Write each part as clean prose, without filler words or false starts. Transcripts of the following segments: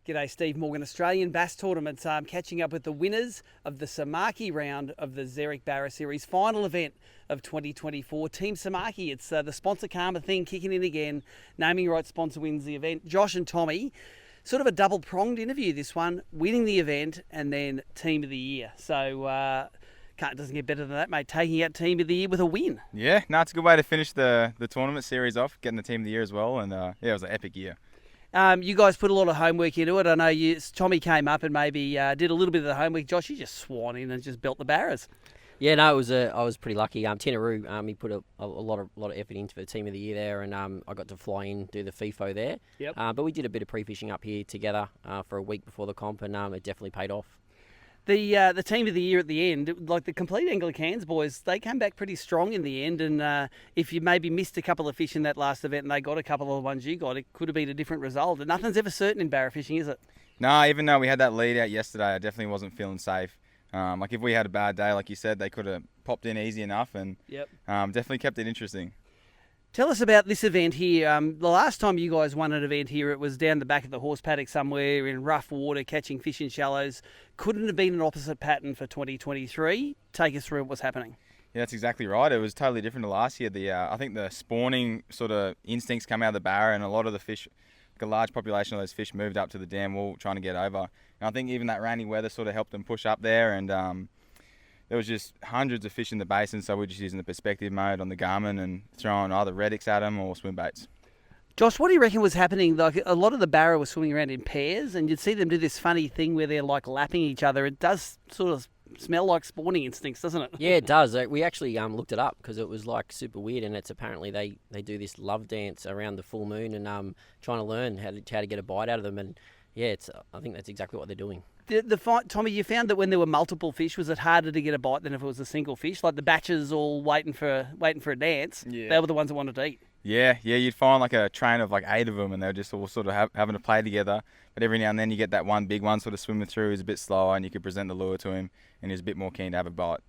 G'day, Steve Morgan. Australian Bass Tournament. Catching up with the winners of the Samaki round of the Zerek Barra Series, final event of 2024. Team Samaki, it's the sponsor karma thing kicking in again. Naming rights sponsor wins the event. Josh and Tommy, sort of a double-pronged interview this one, winning the event and then Team of the Year. So it doesn't get better than that, mate. Taking out Team of the Year with a win. Yeah, no, it's a good way to finish the tournament series off, getting the Team of the Year as well. And yeah, it was an epic year. You guys put a lot of homework into it. I know Tommy came up and maybe did a little bit of the homework. Josh, you just swan in and just built the barras. Yeah, no, I was pretty lucky. Tinaroo, he put a lot of effort into the Team of the Year there, and I got to fly in, do the FIFO there. Yep. But we did a bit of pre-fishing up here together for a week before the comp, and it definitely paid off. The Team of the Year at the end, like the complete Anglicans boys, they came back pretty strong in the end. And if you maybe missed a couple of fish in that last event and they got a couple of the ones you got, it could have been a different result. And nothing's ever certain in barra fishing, is it? No, even though we had that lead out yesterday, I definitely wasn't feeling safe. Like if we had a bad day, like you said, they could have popped in easy enough, and definitely kept it interesting. Tell us about this event here. The last time you guys won an event here, it was down the back of the horse paddock somewhere in rough water, catching fish in shallows. Couldn't have been an opposite pattern for 2023. Take us through what was happening. Yeah, that's exactly right. It was totally different to last year. I think the spawning sort of instincts come out of the barra, and a lot of the fish, like a large population of those fish, moved up to the dam wall trying to get over. And I think even that rainy weather sort of helped them push up there, and there was just hundreds of fish in the basin, so we're just using the perspective mode on the Garmin and throwing either redics at them or swim baits. Josh, what do you reckon was happening? Like a lot of the barra were swimming around in pairs, and you'd see them do this funny thing where they're like lapping each other. It does sort of smell like spawning instincts, doesn't it? Yeah, it does. We actually looked it up because it was like super weird, and it's apparently they do this love dance around the full moon and trying to learn how to get a bite out of them. And yeah, I think that's exactly what they're doing. Tommy, you found that when there were multiple fish, was it harder to get a bite than if it was a single fish? Like the batches all waiting for a dance. Yeah. They were the ones that wanted to eat. Yeah, you'd find like a train of like 8 of them, and they're just all sort of having to play together. But every now and then you get that one big one sort of swimming through who's a bit slower, and you could present the lure to him, and he's a bit more keen to have a bite.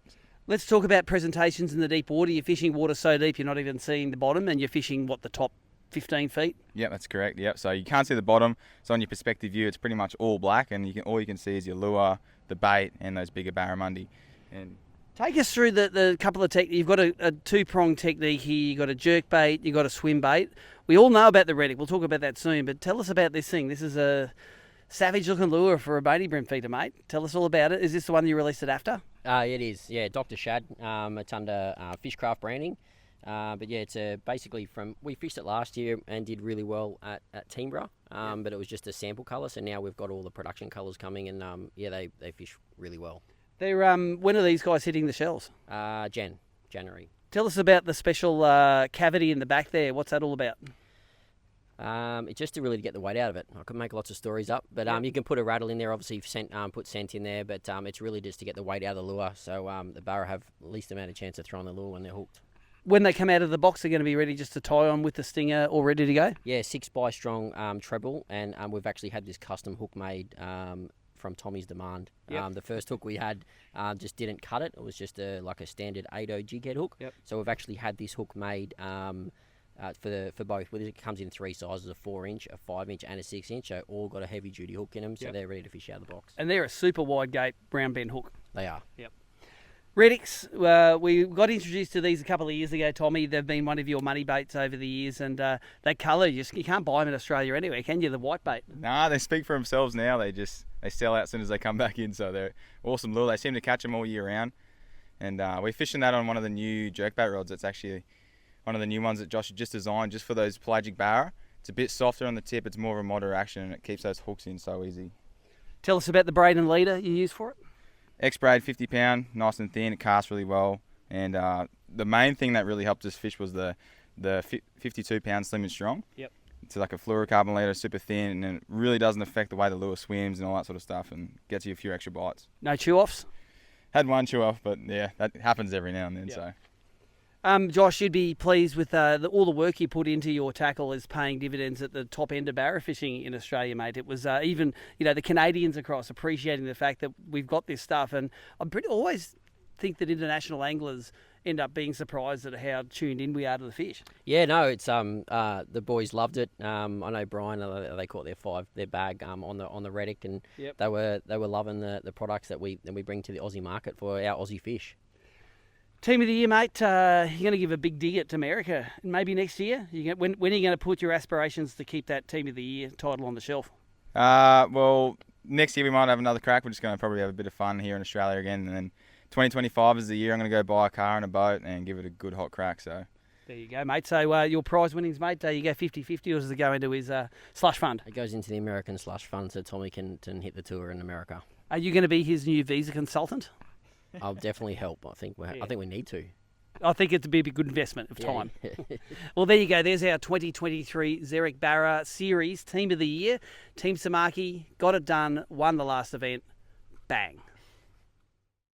Let's talk about presentations in the deep water. You're fishing water so deep you're not even seeing the bottom, and you're fishing, the top 15 feet? Yep, that's correct. Yep, so you can't see the bottom. So on your perspective view, it's pretty much all black, and all you can see is your lure, the bait, and those bigger barramundi. And take us through the couple of techniques. You've got a two-pronged technique here. You've got a jerk bait, you've got a swim bait. We all know about the redic. We'll talk about that soon, but tell us about this thing. This is a savage-looking lure for a bony brim feeder, mate. Tell us all about it. Is this the one you released it after? It is, yeah, Dr. Shad. It's under Fishcraft branding. But yeah, it's basically we fished it last year and did really well at Teamborough, but it was just a sample colour, so now we've got all the production colours coming, and they fish really well. They're when are these guys hitting the shells? January. Tell us about the special cavity in the back there. What's that all about? It's just to get the weight out of it. I could make lots of stories up, but you can put a rattle in there, obviously put scent in there, but it's really just to get the weight out of the lure, so the barra have least amount of chance of throwing the lure when they're hooked. When they come out of the box, they're going to be ready just to tie on with the stinger, all ready to go? Yeah, 6-by-strong treble, and we've actually had this custom hook made from Tommy's demand. Yep. The first hook we had just didn't cut it. It was just a standard 8-0 jig head hook. Yep. So we've actually had this hook made for both. It comes in 3 sizes: a 4-inch, a 5-inch, and a 6-inch. So all got a heavy duty hook in them, so they're ready to fish out of the box. And they're a super wide gate brown bend hook. They are. Yep. Redics, we got introduced to these a couple of years ago, Tommy. They've been one of your money baits over the years, and that colour, you can't buy them in Australia anywhere, can you? The white bait. Nah, they speak for themselves now. They sell out as soon as they come back in, so they're awesome lure. They seem to catch them all year round, and we're fishing that on one of the new jerkbait rods. It's actually one of the new ones that Josh had just designed just for those pelagic barra. It's a bit softer on the tip. It's more of a moderate action, and it keeps those hooks in so easy. Tell us about the braid and leader you use for it. X-braid, 50 pound, nice and thin. It casts really well, and the main thing that really helped us fish was the 52 pound slim and strong. Yep. It's like a fluorocarbon leader, super thin, and it really doesn't affect the way the lure swims and all that sort of stuff, and gets you a few extra bites. No chew offs? Had one chew off, but yeah, that happens every now and then. Yep. So. Josh, you'd be pleased with all the work you put into your tackle is paying dividends at the top end of barra fishing in Australia, mate. It was even, the Canadians across appreciating the fact that we've got this stuff. And I always think that international anglers end up being surprised at how tuned in we are to the fish. Yeah, no, it's the boys loved it. I know Brian, they caught their bag on the Reddick, and Yep. they were loving the products that we bring to the Aussie market for our Aussie fish. Team of the year, mate. You're going to give a big dig at America, maybe next year. When are you going to put your aspirations to keep that team of the year title on the shelf? Well, next year we might have another crack. We're just going to probably have a bit of fun here in Australia again, and then 2025 is the year I'm going to go buy a car and a boat and give it a good hot crack. So There you go, mate. So your prize winnings, mate, you go 50-50, or does it go into his slush fund? It goes into the American slush fund so Tommy can hit the tour in America. Are you going to be his new visa consultant? I'll definitely help. I think we need to. I think it'd be a good investment of time. Yeah. Well, there you go. There's our 2023 Zerek Barra Series Team of the Year. Team Samaki got it done, won the last event. Bang.